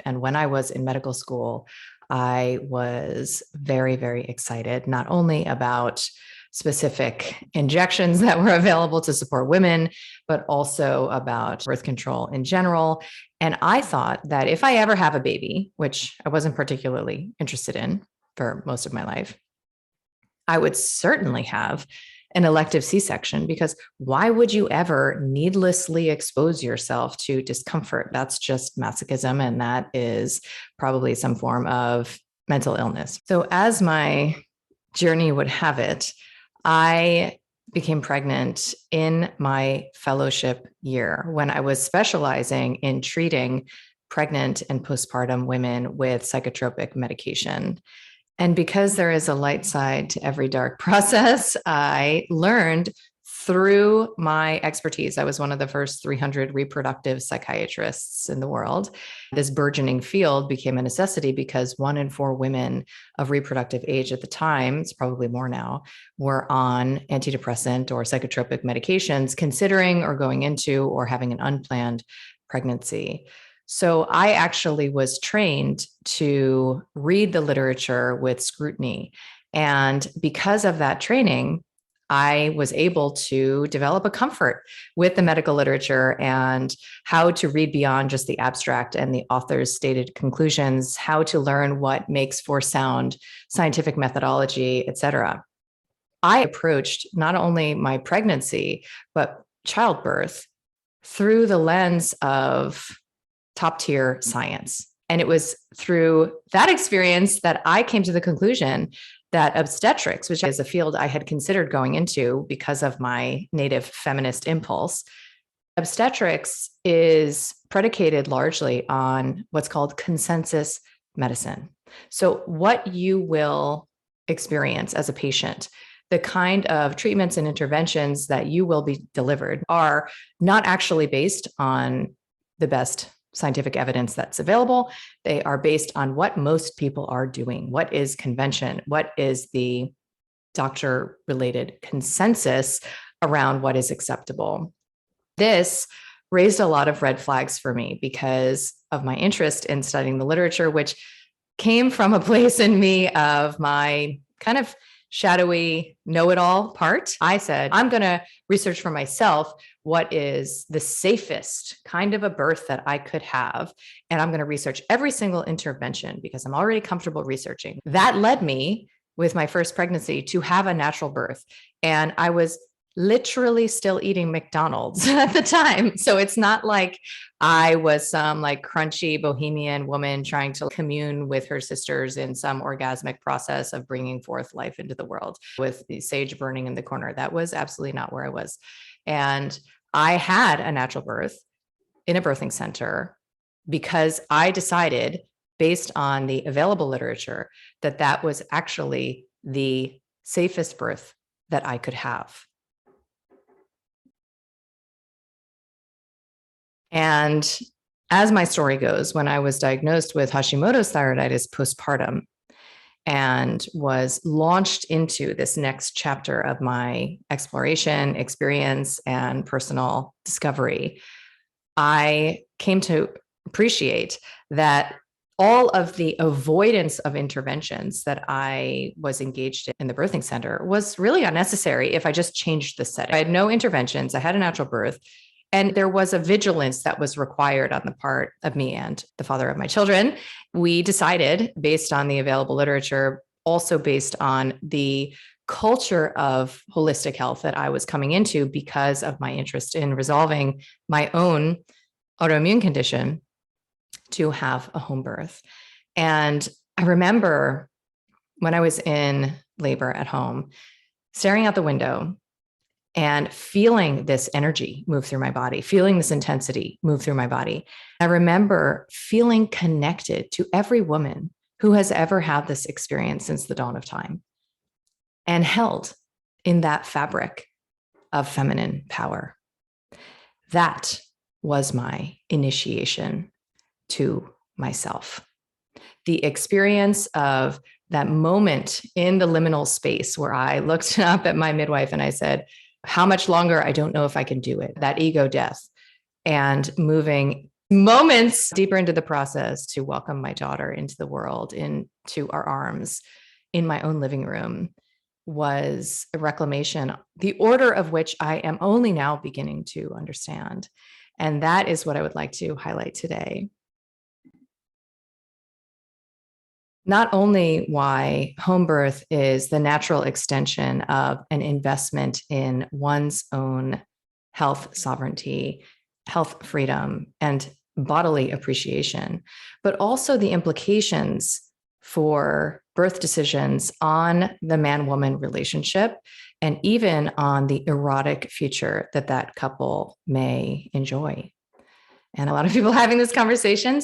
And when I was in medical school, I was very, very excited, not only about specific injections that were available to support women, but also about birth control in general. And I thought that if I ever have a baby, which I wasn't particularly interested in for most of my life, I would certainly have an elective C-section, because why would you ever needlessly expose yourself to discomfort? That's just masochism, and that is probably some form of mental illness. So as my journey would have it, I became pregnant in my fellowship year when I was specializing in treating pregnant and postpartum women with psychotropic medication. And because there is a light side to every dark process, I learned through my expertise. I was one of the first 300 reproductive psychiatrists in the world. This burgeoning field became a necessity because 1 in 4 women of reproductive age at the time, it's probably more now, were on antidepressant or psychotropic medications, considering or going into or having an unplanned pregnancy. So I actually was trained to read the literature with scrutiny. And because of that training, I was able to develop a comfort with the medical literature and how to read beyond just the abstract and the author's stated conclusions, how to learn what makes for sound scientific methodology, et cetera. I approached not only my pregnancy, but childbirth through the lens of top tier science. And it was through that experience that I came to the conclusion that obstetrics, which is a field I had considered going into because of my native feminist impulse, obstetrics is predicated largely on what's called consensus medicine. So what you will experience as a patient, the kind of treatments and interventions that you will be delivered are not actually based on the best scientific evidence that's available. They are based on what most people are doing. What is convention? What is the doctor-related consensus around what is acceptable? This raised a lot of red flags for me because of my interest in studying the literature, which came from a place in me of my kind of shadowy know-it-all part. I said, I'm going to research for myself what is the safest kind of a birth that I could have. And I'm going to research every single intervention because I'm already comfortable researching. That led me with my first pregnancy to have a natural birth. And I was literally still eating McDonald's at the time. So it's not like I was some like crunchy bohemian woman trying to commune with her sisters in some orgasmic process of bringing forth life into the world with the sage burning in the corner. That was absolutely not where I was. And I had a natural birth in a birthing center because I decided, based on the available literature, that that was actually the safest birth that I could have. And as my story goes, when I was diagnosed with Hashimoto's thyroiditis postpartum and was launched into this next chapter of my exploration, experience, and personal discovery, I came to appreciate that all of the avoidance of interventions that I was engaged in the birthing center was really unnecessary if I just changed the setting. I had no interventions. I had a natural birth. And there was a vigilance that was required on the part of me and the father of my children. We decided, based on the available literature, also based on the culture of holistic health that I was coming into because of my interest in resolving my own autoimmune condition, to have a home birth. And I remember when I was in labor at home, staring out the window and feeling this energy move through my body, feeling this intensity move through my body. I remember feeling connected to every woman who has ever had this experience since the dawn of time and held in that fabric of feminine power. That was my initiation to myself. The experience of that moment in the liminal space where I looked up at my midwife and I said, how much longer? I don't know if I can do it. That ego death and moving moments deeper into the process to welcome my daughter into the world, into our arms in my own living room, was a reclamation, the order of which I am only now beginning to understand. And that is what I would like to highlight today. Not only why home birth is the natural extension of an investment in one's own health sovereignty, health freedom, and bodily appreciation, but also the implications for birth decisions on the man-woman relationship, and even on the erotic future that that couple may enjoy. And a lot of people having this conversation.